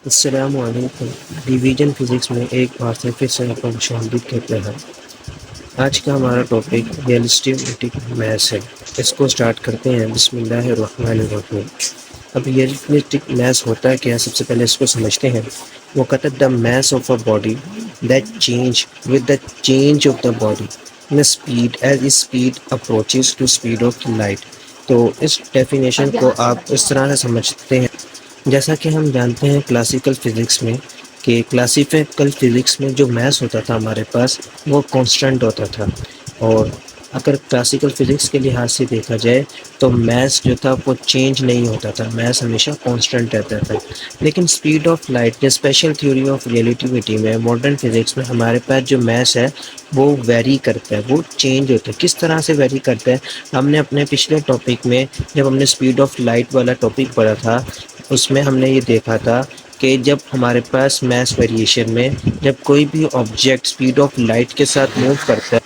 अस्सलामुअलैकुम। Division physics में एक बार से फिर से आपका खुशामदीद कहते हैं। आज का हमारा टॉपिक रियलिस्टिक मैथ्स है। इसको स्टार्ट करते हैं बिस्मिल्लाहिर्रहमानिर्रहीम। अब रियलिस्टिक मैथ्स होता है क्या, सबसे पहले इसको समझते हैं। वो कहता है the mass of a body that change with the change of the body in speed as speed approaches to speed of light. तो इस डेफिनेशन को आप इस तरह से समझते हैं, जैसा कि हम जानते हैं क्लासिकल फिज़िक्स में कि क्लासिकल फिज़िक्स में जो मैथ्स होता था हमारे पास वो कांस्टेंट होता था। और अगर क्लासिकल फिज़िक्स के लिहाज से देखा जाए तो मैथ्स जो था वो चेंज नहीं होता था, मैथ्स हमेशा कांस्टेंट रहता था। लेकिन स्पीड ऑफ लाइट या स्पेशल थ्योरी ऑफ रिलेटिविटी में, मॉडर्न फिज़िक्स में हमारे पास जो मैथ्स है वो वेरी करता है, वो चेंज होता है। किस तरह से वेरी करता है, हमने अपने पिछले टॉपिक में जब हमने स्पीड ऑफ लाइट वाला टॉपिक पढ़ा था उसमें हमने ये देखा था कि जब हमारे पास मैस वेरिएशन में जब कोई भी ऑब्जेक्ट स्पीड ऑफ लाइट के साथ मूव करता है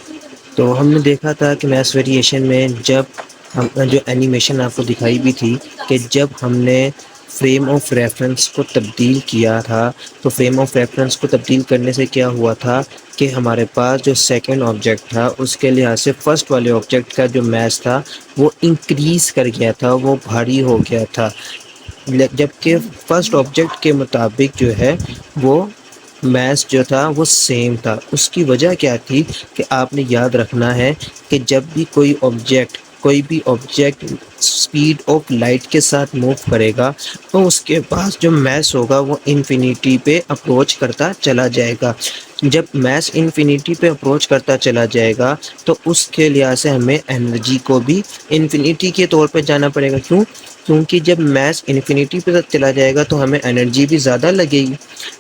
तो हमने देखा था कि मैस वेरिएशन में जब हम जो एनिमेशन आपको दिखाई भी थी कि जब हमने फ्रेम ऑफ रेफरेंस को तब्दील किया था, तो फ्रेम ऑफ रेफरेंस को तब्दील करने से क्या हुआ था कि हमारे पास जो सेकंड ऑब्जेक्ट था उसके लिहाज से फर्स्ट वाले ऑब्जेक्ट का जो मैस था वो इंक्रीज़ कर गया था, वो भारी हो गया था। जबकि फर्स्ट ऑब्जेक्ट के मुताबिक जो है वो मैथ्स जो था वो सेम था। उसकी वजह क्या थी कि आपने याद रखना है कि जब भी कोई भी ऑब्जेक्ट स्पीड ऑफ लाइट के साथ मूव करेगा तो उसके पास जो मैस होगा वो इन्फिनिटी पे अप्रोच करता चला जाएगा। जब मैस इन्फिनिटी पे अप्रोच करता चला जाएगा तो उसके लिहाज से हमें एनर्जी को भी इन्फिनिटी के तौर पे जाना पड़ेगा। क्योंकि जब मैस इन्फिनिटी पे तक चला जाएगा तो हमें एनर्जी भी ज़्यादा लगेगी,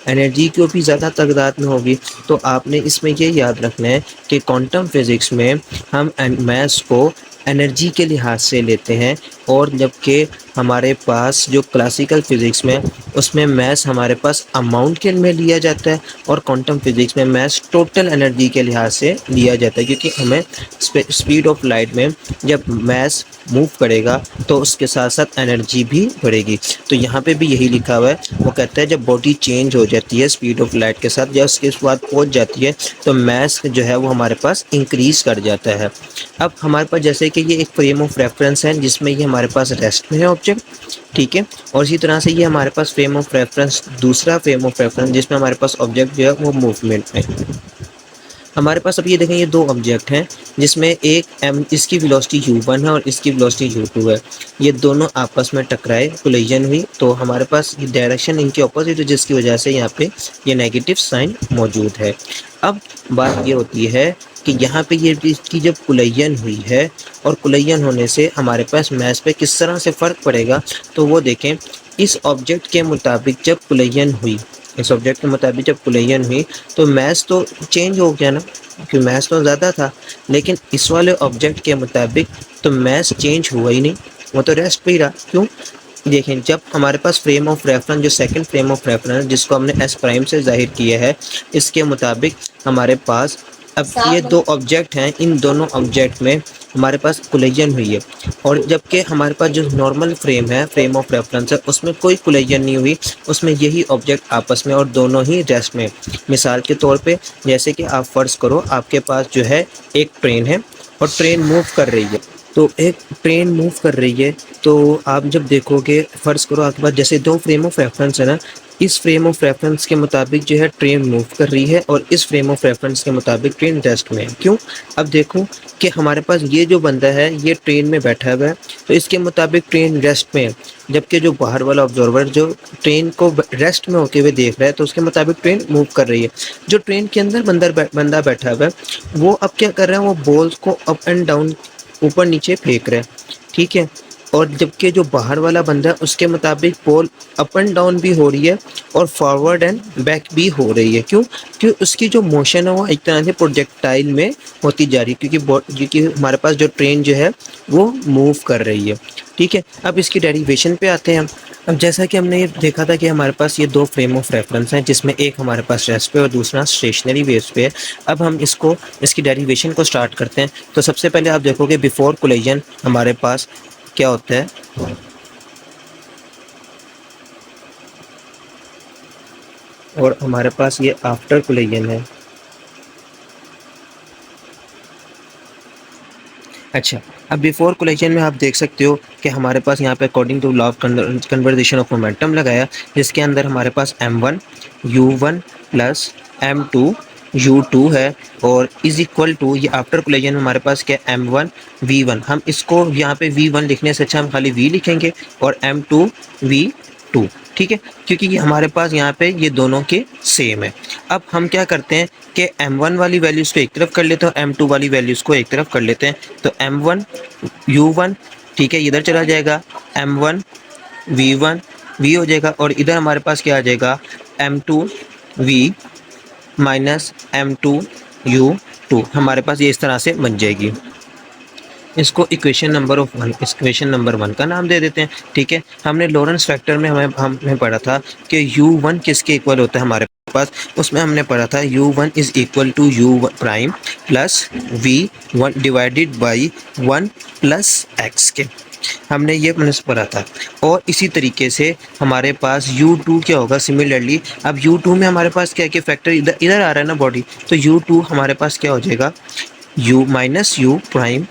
एनर्जी को भी ज़्यादा तादाद में होगी। तो आपने इसमें ये याद रखना है कि क्वांटम फिज़िक्स में हम मैथ्स को एनर्जी के लिहाज से लेते हैं, और जबकि हमारे पास जो क्लासिकल फ़िज़िक्स में उसमें मैथ्स हमारे पास अमाउंट के में लिया जाता है, और क्वांटम फिज़िक्स में मैथ्स टोटल एनर्जी के लिहाज से लिया जाता है। क्योंकि हमें स्पीड ऑफ लाइट में जब मैथ्स मूव करेगा तो उसके साथ साथ एनर्जी भी बढ़ेगी। तो यहाँ पे भी यही लिखा हुआ है, वो कहता है जब बॉडी चेंज हो जाती है स्पीड ऑफ लाइट के साथ या उसके बाद पहुँच जाती है तो मैस जो है वो हमारे पास इंक्रीज कर जाता है। अब हमारे पास जैसे कि ये एक फ्रेम ऑफ रेफरेंस है जिसमें ये हमारे पास रेस्ट में है ऑब्जेक्ट, ठीक है। और इसी तरह से ये हमारे पास फ्रेम ऑफ रेफरेंस, दूसरा फ्रेम ऑफ रेफरेंस जिसमें हमारे पास ऑब्जेक्ट जो है वो मूवमेंट में। हमारे पास अब ये देखें, ये दो ऑब्जेक्ट हैं जिसमें एक एम इसकी वेलोसिटी u1 है और इसकी वेलोसिटी u2 है। ये दोनों आपस में टकराए, कोलिजन हुई, तो हमारे पास ये डायरेक्शन इनकी ऑपोजिट है जिसकी वजह से यहाँ पे ये नेगेटिव साइन मौजूद है। अब बात ये होती है कि यहाँ पे ये इसकी जब कुलयन हुई है और कुलयन होने से हमारे पास मैस पे किस तरह से फ़र्क पड़ेगा, तो वो देखें। इस ऑब्जेक्ट के मुताबिक जब कुलयन हुई, इस ऑब्जेक्ट के मुताबिक जब कुलयन हुई तो मैस तो चेंज हो गया ना, क्योंकि मैस तो ज़्यादा था। लेकिन इस वाले ऑब्जेक्ट के मुताबिक तो मैस चेंज हुआ ही नहीं, वो तो रेस्ट पे ही रहा। क्यों? देखें, जब हमारे पास फ्रेम ऑफ रेफरेंस, जो सेकंड फ्रेम ऑफ रेफरेंस जिसको हमने एस प्राइम से जाहिर किया है, इसके मुताबिक हमारे पास अब ये दो ऑब्जेक्ट हैं, इन दोनों ऑब्जेक्ट में हमारे पास कोलिजन हुई है। और जबकि हमारे पास जो नॉर्मल फ्रेम है, फ्रेम ऑफ रेफरेंस है, उसमें कोई कोलिजन नहीं हुई, उसमें यही ऑब्जेक्ट आपस में और दोनों ही रेस्ट में। मिसाल के तौर पे जैसे कि आप फ़र्ज़ करो आपके पास जो है एक ट्रेन है और ट्रेन मूव कर रही है। तो एक ट्रेन मूव कर रही है तो आप जब देखोगे, फ़र्ज़ करो आपके पास जैसे दो फ्रेम ऑफ रेफरेंस है ना, इस फ्रेम ऑफ रेफरेंस के मुताबिक जो है ट्रेन मूव कर रही है और इस फ्रेम ऑफ रेफरेंस के मुताबिक ट्रेन रेस्ट में है। क्यों? अब देखो कि हमारे पास ये जो बंदा है ये ट्रेन में बैठा हुआ है तो इसके मुताबिक ट्रेन रेस्ट में है, जबकि जो बाहर वाला ऑब्जर्वर जो ट्रेन को रेस्ट में होते हुए देख रहा है तो उसके मुताबिक ट्रेन मूव कर रही है। जो ट्रेन के अंदर बंदा बैठा हुआ है वो अब क्या कर रहा है, वो बॉल्स को अप एंड डाउन, ऊपर नीचे फेंक रहा है, ठीक है। और जबकि जो बाहर वाला बंदा है उसके मुताबिक बॉल अप एंड डाउन भी हो रही है और फॉरवर्ड एंड बैक भी हो रही है। क्यों? क्योंकि उसकी जो मोशन है वो एक तरह से प्रोजेक्टाइल में होती जा रही है, क्योंकि हमारे पास जो ट्रेन जो है वो मूव कर रही है, ठीक है। अब इसकी डेरिवेशन पे आते हैं हम। अब जैसा कि हमने ये देखा था कि हमारे पास ये दो फ्रेम ऑफ रेफरेंस हैं जिसमें एक हमारे पास रेस्ट पे और दूसरा स्टेशनरी वेव्स पे है। अब हम इसकी डेरिवेशन को स्टार्ट करते हैं। तो सबसे पहले आप देखोगे बिफोर कोलिजन हमारे पास क्या होता है। और हमारे पास ये आफ्टर कोलिजन है। अच्छा, अब बिफोर कोलिजन में आप देख सकते हो कि हमारे पास यहाँ पे according to law of conservation of momentum लगाया, जिसके अंदर हमारे पास m1 u1 plus m2 u2 है, और इज इक्वल टू ये आफ्टर कोलिजन में हमारे पास क्या m1 v1, हम इसको यहाँ पे v1 लिखने से अच्छा हम खाली v लिखेंगे, और m2 v2, ठीक है, क्योंकि ये हमारे पास यहाँ पे ये दोनों के सेम है। अब हम क्या करते हैं कि m1 वाली वैल्यूज़ को एक तरफ कर लेते हैं और m2 वाली वैल्यूज़ को एक तरफ कर लेते हैं। तो m1 u1, ठीक है, इधर चला जाएगा, m1 v1 v हो जाएगा, और इधर हमारे पास क्या आ जाएगा m2 v minus m2 u2, हमारे पास ये इस तरह से बन जाएगी। इसको equation number of one, equation number 1 का नाम दे देते हैं, ठीक है। हमने लॉरेंस फैक्टर में हमने पढ़ा था कि u1 किसके इक्वल होता है हमारे पास, उसमें हमने पढ़ा था u1 is equal to u prime plus v1 divided by 1 plus x के, हमने ये पढ़ा था। और इसी तरीके से हमारे पास u2 क्या होगा सिमिलरली। अब u2 में हमारे पास क्या फैक्टर इधर इधर आ रहा है ना बॉडी, तो u2 हमारे पास क्या हो जाएगा u minus u prime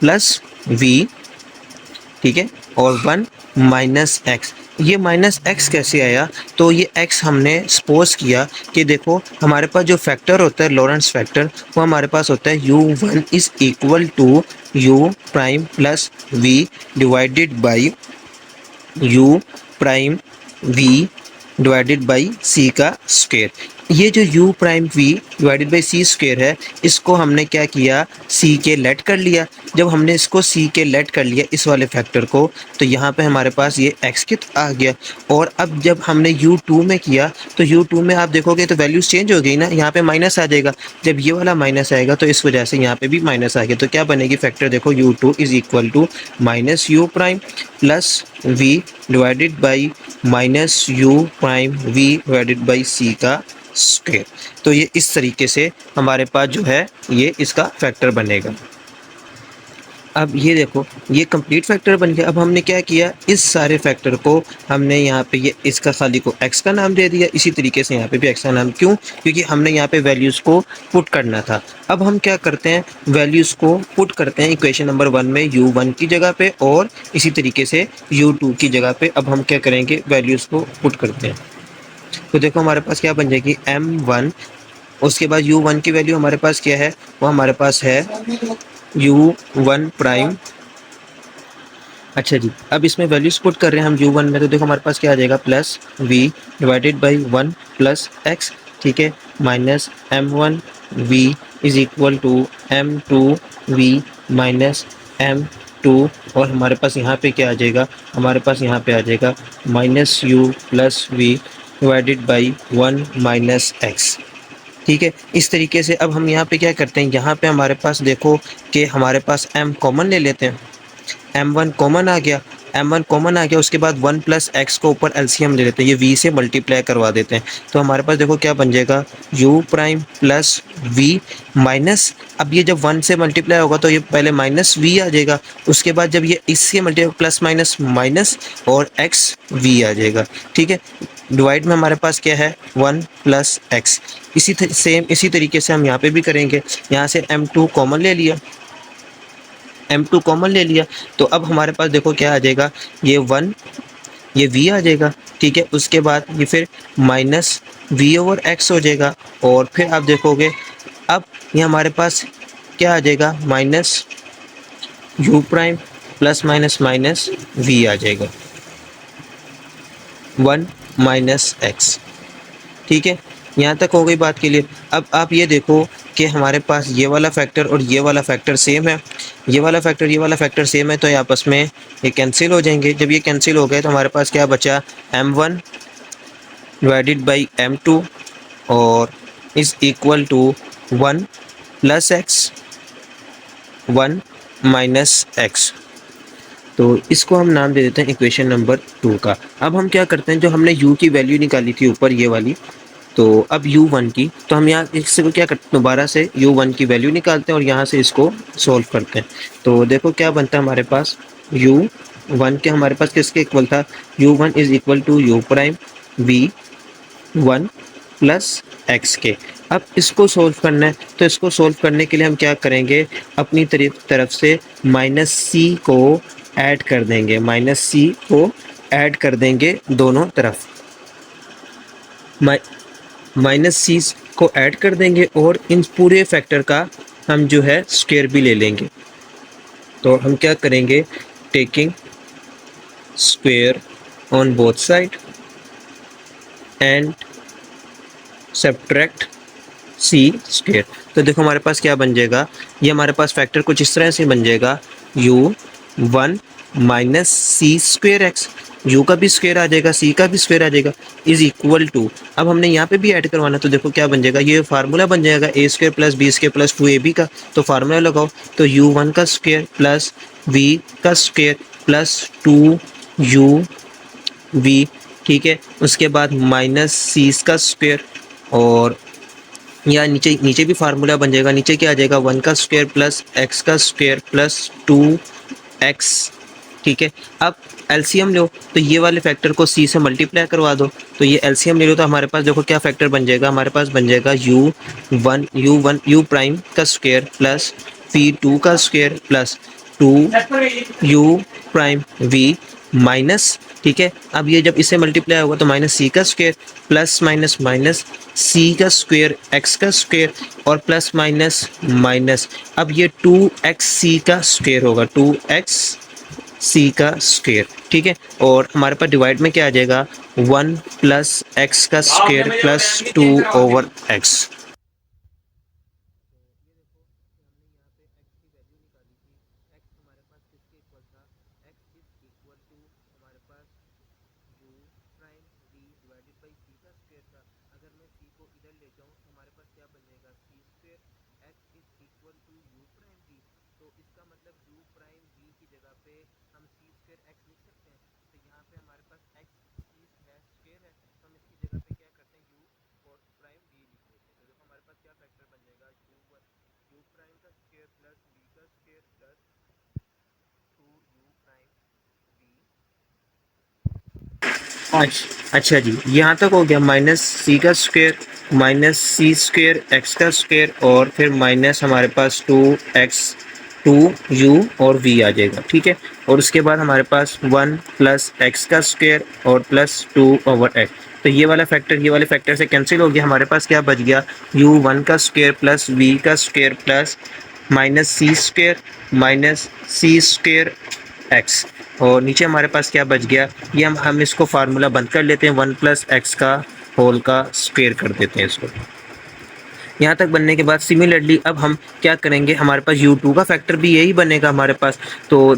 plus v, ठीक है, और 1 माइनस एक्स। ये माइनस एक्स कैसे आया, तो ये एक्स हमने सपोज किया कि देखो हमारे पास जो फैक्टर होता है लॉरेंस फैक्टर, वो हमारे पास होता है u1 is equal to u prime plus v divided by u prime v divided by c का स्क्वायर। ये जो u prime v divided by c square है, इसको हमने क्या किया c के लेट कर लिया। जब हमने इसको c के लेट कर लिया इस वाले फैक्टर को, तो यहाँ पे हमारे पास ये x कित आ गया। और अब जब हमने u2 में किया, तो u2 में आप देखोगे तो वैल्यूज चेंज हो गई ना, यहाँ पे माइनस आ जाएगा। जब ये वाला माइनस आएगा तो इस वजह से यहाँ पे भी माइनस आ गया। तो क्या बनेगी फैक्टर, देखो u2 is equal to minus u prime plus v divided by minus u prime v divided by c का स्क्वायर। तो ये इस तरीके से हमारे पास जो है ये इसका फैक्टर बनेगा। अब ये देखो ये कंप्लीट फैक्टर बन गया। अब हमने क्या किया, इस सारे फैक्टर को हमने यहाँ पे ये इसका खाली को x का नाम दे दिया, इसी तरीके से यहाँ पे भी x का नाम, क्यों, क्योंकि हमने यहाँ पे वैल्यूज़ को पुट करना था। अब हम क्या करते हैं, वैल्यूज़ को पुट करते हैं इक्वेशन नंबर 1 में u1 की जगह पे और इसी तरीके से u2 की जगह पे। अब हम क्या करेंगे, वैल्यूज़ को पुट करते हैं। तो देखो हमारे पास क्या बन जाएगी m1, उसके बाद u1 की वैल्यू हमारे पास क्या है, वो हमारे पास है u1 प्राइम। अच्छा जी, अब इसमें वैल्यूज पुट कर रहे हैं हम u1 में, तो देखो हमारे पास क्या आ जाएगा plus v divided by 1 plus x, ठीक है, minus m1 v is equal to m2 v minus m2, और हमारे पास यहाँ पे क्या आ जाएगा, हमारे पास यहाँ पे आ जाएगा minus u plus v divided by 1 minus x, ठीक है। इस तरीके से अब हम यहाँ पे क्या करते हैं, यहाँ पे हमारे पास देखो कि हमारे पास m कॉमन ले लेते हैं, m1 कॉमन आ गया, m1 कॉमन आ गया, उसके बाद 1 प्लस एक्स को ऊपर एलसीएम ले लेते हैं, ये v से मल्टीप्लाई करवा देते हैं। तो हमारे पास देखो क्या बन जाएगा u prime plus v minus, अब ये जब 1 से मल्टीप्लाई होगा तो ये पहले माइनस v आ जाएगा, उसके बाद जब ये इससे मल्टीप्लाई प्लस माइनस माइनस और x v आ जाएगा, ठीक है। डिवाइड में हमारे पास क्या है 1 प्लस एक्स। इसी तरीके से हम यहाँ पे भी करेंगे, यहाँ से m2 कॉमन ले लिया, m2 कॉमन ले लिया, तो अब हमारे पास देखो क्या आ जाएगा, ये 1 ये v आ जाएगा, ठीक है। उसके बाद ये फिर माइनस v ओवर x हो जाएगा, और फिर आप देखोगे अब ये हमारे पास क्या आ जाएगा minus u prime plus minus minus v आ जाएगा 1 माइनस एक्स, ठीक है। यहाँ तक हो गई बात के लिए। अब आप ये देखो कि हमारे पास ये वाला फैक्टर और ये वाला फैक्टर सेम है, ये वाला फैक्टर सेम है, तो ये आपस में ये कैंसिल हो जाएंगे। जब ये कैंसिल हो गए तो हमारे पास क्या बचा m1 डिवाइडेड बाई m2 और is equal to 1 plus x 1 minus x. तो इसको हम नाम दे देते हैं इक्वेशन नंबर 2 का। अब हम क्या करते हैं, जो हमने u की वैल्यू निकाली थी ऊपर ये वाली, तो अब u1 की, तो हम यहाँ इससे क्या करते हैं, दोबारा से u1 की वैल्यू निकालते हैं और यहाँ से इसको सॉल्व करते हैं। तो देखो क्या बनता है हमारे पास, u1 के हमारे पास किसके इक्वल था, u1 is equal to u prime v 1 plus x के। अब इसको सोल्व करना है, तो इसको सोल्व करने के लिए हम क्या करेंगे, अपनी तरफ से माइनस सी को ऐड कर देंगे, माइनस सी को ऐड कर देंगे दोनों तरफ, माइनस सी को ऐड कर देंगे और इन पूरे फैक्टर का हम जो है स्क्वायर भी ले लेंगे। तो हम क्या करेंगे, taking square on both side and subtract c square. तो देखो हमारे पास क्या बन जाएगा, ये हमारे पास फैक्टर कुछ इस तरह से बन जाएगा, यू वन माइनस सी स्क्वायर एक्स, यू का भी स्क्वायर आ जाएगा, सी का भी स्क्वायर आ जाएगा, इज इक्वल टू, अब हमने यहाँ पे भी ऐड करवाना, तो देखो क्या बन जाएगा, ये फार्मूला बन जाएगा A square plus B square plus 2ab का। तो फार्मूला लगाओ, तो यू वन का स्क्वायर प्लस वी का स्क्वायर प्लस 2u वी, ठीक है। उसके बाद माइनस सी का स्क्वायर, और या नीचे नीचे भी फार्मूला बन जाएगा, नीचे क्या आ जाएगा, 1 का स्क्वायर प्लस एक्स का स्क्वायर प्लस 2x, ठीक है। अब एलसीएम लो, तो ये वाले फैक्टर को सी से मल्टीप्लाई करवा दो, तो ये एलसीएम ले लो, तो हमारे पास देखो क्या फैक्टर बन जाएगा, हमारे पास बन जाएगा यू प्राइम का स्क्वायर प्लस v2 का square plus 2u prime v minus, ठीक है। अब ये जब इससे मल्टीप्लाई होगा तो माइनस सी का स्क्वायर प्लस माइनस माइनस सी का स्क्वायर एक्स का स्क्वायर और प्लस माइनस माइनस, अब ये 2x सी का स्क्वायर होगा, 2x सी का स्क्वायर, ठीक है। और हमारे पास डिवाइड में क्या आ जाएगा, 1 प्लस एक्स का स्क्वायर प्लस 2/x। अच्छा जी, यहाँ तक हो गया, माइनस सी का स्क्वायर माइनस सी स्क्वायर एक्स का स्क्वायर और फिर माइनस हमारे पास 2u और v आ जाएगा, ठीक है। और उसके बाद हमारे पास 1 प्लस एक्स का स्क्वायर और प्लस 2/x। तो ये वाला फैक्टर से कैंसिल हो गया, हमारे पास क्या बच गया, u1 का स्क्वायर प्लस v का स्क्वायर प्लस माइनस सी स्क्वायर एक्स, और नीचे हमारे पास क्या बच गया, ये हम इसको फार्मूला बंद कर लेते हैं, 1 प्लस एक्स का होल का स्क्वायर कर देते हैं इसको। यहाँ तक बनने के बाद सिमिलरली अब हम क्या करेंगे, हमारे पास u2 का फैक्टर भी यही बनेगा हमारे पास, तो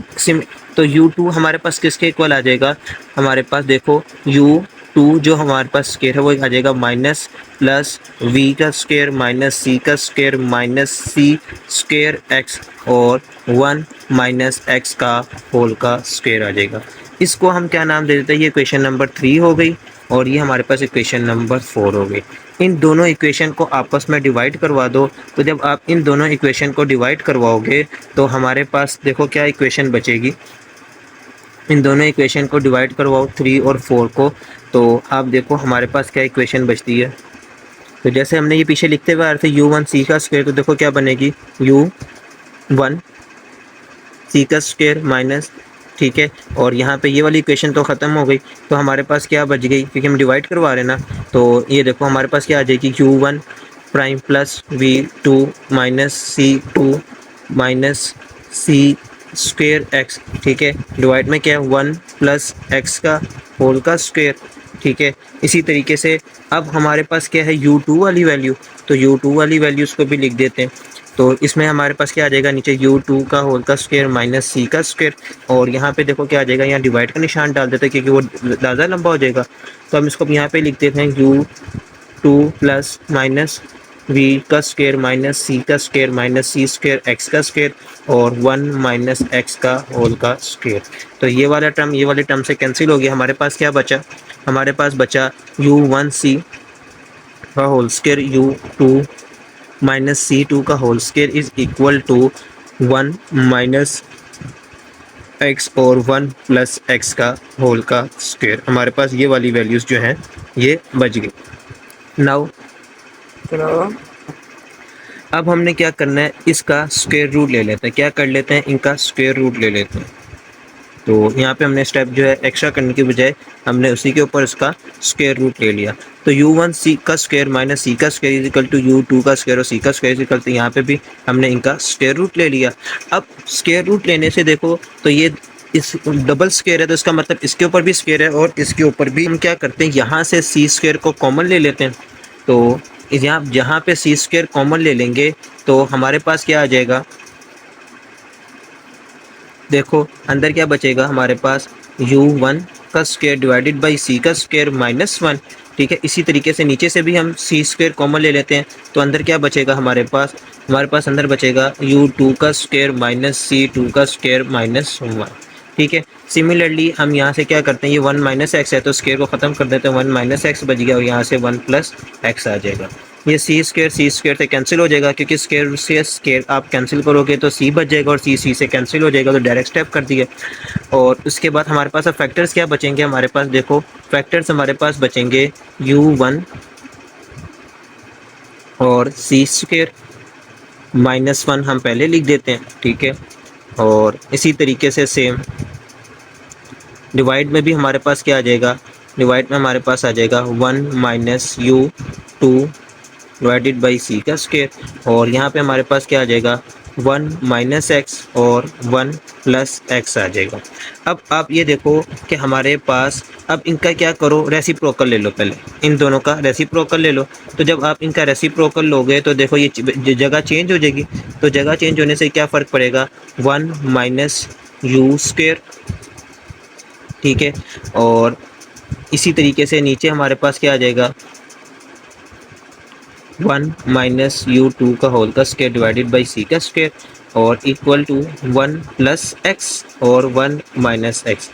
u2 हमारे पास किसके इक्वल आ जाएगा, हमारे पास देखो u2 जो हमारे पास स्क्वायर है वो आ जाएगा माइनस प्लस v का स्क्वायर माइनस सी का स्क्वायर माइनस सी स्क्वायर एक्स और 1 माइनस एक्स का होल का स्क्वायर आ जाएगा। इसको हम क्या नाम दे देते हैं, ये इक्वेशन नंबर 3 हो गई और ये हमारे पास इक्वेशन नंबर 4 हो गई। इन दोनों इक्वेशन को आपस में डिवाइड करवा दो, तो जब आप इन दोनों इक्वेशन को डिवाइड करवाओगे तो हमारे पास देखो क्या इक्वेशन बचेगी, इन दोनों इक्वेशन को डिवाइड करवाओ 3 और 4 को, तो आप देखो हमारे पास क्या इक्वेशन बचती है। तो जैसे हमने ये पीछे लिखते हुए आ रहे थे u1 सी का स्क्वायर, तो देखो क्या बनेगी, u1 सी का स्क्वायर माइनस, ठीक है। और यहाँ पे ये वाली इक्वेशन तो ख़त्म हो गई, तो हमारे पास क्या बच गई, क्योंकि हम डिवाइड करवा रहे हैं ना, तो ये देखो हमारे पास क्या आ जाएगी, u1 prime plus v2 minus c2 minus सी स्क्वायर एक्स, ठीक है। डिवाइड में क्या है, 1 प्लस एक्स का होल का स्क्वायर, ठीक है। इसी तरीके से अब हमारे पास क्या है, u2 वाली वैल्यू, तो u2 वाली वैल्यूज़ को भी लिख देते हैं। तो इसमें हमारे पास क्या आ जाएगा, नीचे u2 का होल का स्क्वायर माइनस सी का स्क्वायर, और यहाँ पे देखो क्या आ जाएगा, यहाँ डिवाइड का निशान डाल देते हैं क्योंकि वो ज़्यादा लंबा हो जाएगा, तो हम इसको यहाँ पे लिख देते हैं u2 प्लस माइनस v का स्क्वायर माइनस सी का स्क्वायर माइनस सी स्क्वायर एक्स का स्क्वायर और 1 माइनस एक्स का होल का स्क्वायर। तो ये वाला टर्म ये वाले टर्म से कैंसिल हो गया, हमारे पास क्या बचा, हमारे पास बचा u1 सी का whole square u2 minus c2 का whole square is equal to 1 minus x और 1 प्लस एक्स का होल का स्क्वायर। हमारे पास ये वाली वैल्यूज़ जो हैं ये बच गई। नाउ चलो अब हमने क्या करना है, इसका स्क्वायर रूट ले लेते हैं। क्या कर लेते हैं, इनका स्क्वायर रूट ले लेते हैं। तो यहाँ पे हमने स्टेप जो है एक्स्ट्रा करने के बजाय हमने उसी के ऊपर इसका स्क्वायर रूट ले लिया। तो u1 सी का स्क्वायर माइनस सी का square is equal to u2 का स्क्वायर और सी का स्क्वायर इज इक्वल टू, यहाँ पे भी हमने इनका स्क्वायर रूट ले लिया। अब स्क्वायर रूट लेने से देखो तो ये इस डबल स्क्वायर है, तो इसका मतलब इसके ऊपर भी स्क्वायर है और इसके ऊपर भी। हम क्या करते हैं, यहाँ से सी स्क्वायर को कॉमन ले लेते हैं। तो यहाँ जहाँ पे सी स्क्वायर कॉमन ले लेंगे तो हमारे पास क्या आ जाएगा, देखो अंदर क्या बचेगा हमारे पास, u1 का स्क्वायर डिवाइडेड बाई सी का स्क्वायर माइनस 1। ठीक है, इसी तरीके से नीचे से भी हम सी स्क्वायर कॉमन ले लेते हैं तो अंदर क्या बचेगा हमारे पास अंदर बचेगा u2 का स्क्वायर माइनस सी टू का स्क्वायर माइनस 1। ठीक है, सिमिलरली हम यहाँ से क्या करते हैं, ये 1 माइनस एक्स है तो स्क्वायर को ख़त्म कर देते हैं, 1 माइनस एक्स बच गया और यहाँ से 1 प्लस एक्स आ जाएगा। ये सी स्क्वायर से कैंसिल हो जाएगा, क्योंकि स्क्वायर से स्क्वायर आप कैंसिल करोगे तो सी बच जाएगा और सी से कैंसिल हो जाएगा, तो डायरेक्ट स्टेप कर दिए। और उसके बाद हमारे पास अब फैक्टर्स क्या बचेंगे, हमारे पास देखो फैक्टर्स हमारे पास बचेंगे u1 और सी स्क्वायर माइनस 1 हम पहले लिख देते हैं। ठीक है, और इसी तरीके से सेम डिवाइड में भी हमारे पास क्या आ जाएगा, डिवाइड में हमारे पास आ जाएगा 1 minus u2 divided by C का स्क्वायर, और यहाँ पे हमारे पास क्या आ जाएगा 1 माइनस एक्स और 1 प्लस एक्स आ जाएगा। अब आप ये देखो कि हमारे पास, अब इनका क्या करो, रेसिप्रोकल ले लो, पहले इन दोनों का रेसिप्रोकल ले लो। तो जब आप इनका रेसिप्रोकल लोगे तो देखो ये जगह चेंज हो जाएगी। तो जगह चेंज होने से क्या फ़र्क पड़ेगा, 1 माइनस यू स्क्वायर। ठीक है, और इसी तरीके से नीचे हमारे पास क्या आ जाएगा, 1 माइनस u2 का होल का स्क्वायर डिवाइडेड बाई सी का स्क्वायर और इक्वल टू 1 प्लस एक्स और 1 माइनस एक्स।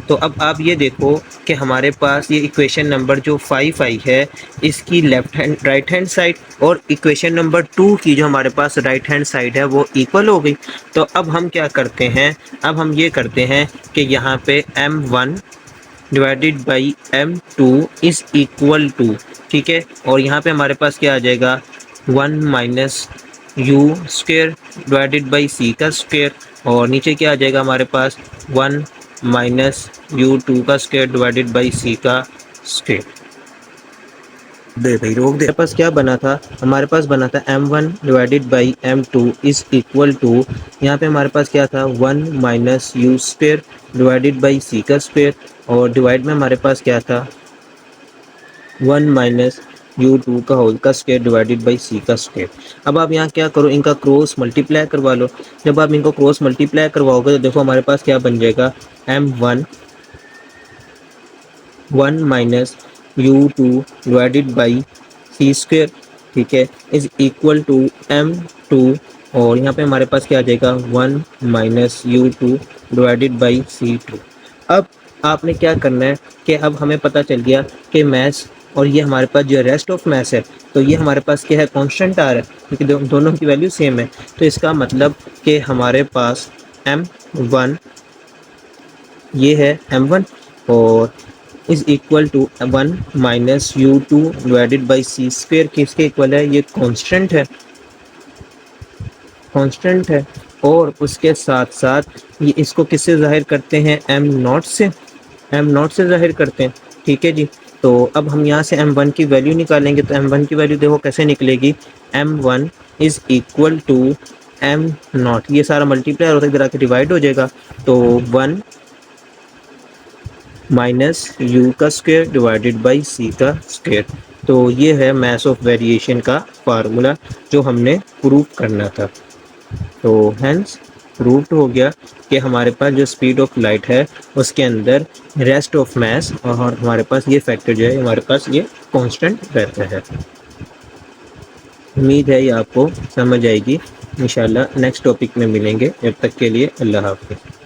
तो अब आप ये देखो कि हमारे पास ये इक्वेशन नंबर जो 5 आई है इसकी राइट हैंड साइड और इक्वेशन नंबर 2 की जो हमारे पास राइट हैंड साइड है वो इक्वल हो गई। तो अब हम क्या करते हैं, अब हम ये करते हैं कि यहाँ पे m1 divided by m2 is equal to, ठीक है, और यहाँ पे हमारे पास क्या आ जाएगा 1 minus U square divided by C का स्क्वायर, और नीचे क्या आ जाएगा हमारे पास 1 माइनस u2 का स्क्वायर डिवाइडेड बाई सी का स्क्वायर। दे भाई रोक दे, हमारे पास क्या बना था, हमारे पास बना था m1 divided by m2 is equal to, यहाँ पे हमारे पास क्या था 1 minus U square divided by C का स्क्वायर, और डिवाइड में हमारे पास क्या था 1 माइनस u2 का होल का स्क्वायर डिवाइडेड बाई सी का स्क्वायर। अब आप यहाँ क्या करो, इनका क्रॉस मल्टीप्लाई करवा लो। जब आप इनको क्रॉस मल्टीप्लाई करवाओगे तो देखो हमारे पास क्या बन जाएगा, m1 1 minus u2 divided by c square, ठीक है, इज इक्वल टू m2, और यहाँ पे हमारे पास क्या आ जाएगा 1 minus u2 divided by C2. अब आपने क्या करना है कि अब हमें पता चल गया कि मैथ्स और ये हमारे पास जो रेस्ट ऑफ मैथ्स है तो ये हमारे पास क्या है, कांस्टेंट आ रहा है, क्योंकि दोनों की वैल्यू सेम है। तो इसका मतलब कि हमारे पास m1 ये है m1 और is equal to 1 minus u2 divided by c square, किसके इक्वल है, ये कांस्टेंट है, कांस्टेंट है। और उसके साथ साथ ये इसको किससे ज़ाहिर करते हैं, m0 से, m0 से ज़ाहिर करते हैं। ठीक है जी, तो अब हम यहाँ से m1 की वैल्यू निकालेंगे। तो m1 की वैल्यू देखो कैसे निकलेगी, m1 is equal to m0, ये सारा मल्टीप्लाई होता है इधर आके डिवाइड हो जाएगा, तो 1 माइनस यू का स्क्वायर डिवाइडेड बाई सी का स्क्वायर। तो ये है मैथ्स ऑफ वेरिएशन का फार्मूला जो हमने प्रूव करना था। तो हैंस प्रूव्ड हो गया कि हमारे पास जो स्पीड ऑफ लाइट है उसके अंदर रेस्ट ऑफ मास और हमारे पास ये फैक्टर जो है हमारे पास ये कांस्टेंट रहता है। उम्मीद है ये आपको समझ आएगी। इंशाल्लाह नेक्स्ट टॉपिक में मिलेंगे, जब तक के लिए अल्लाह हाफ़िज़।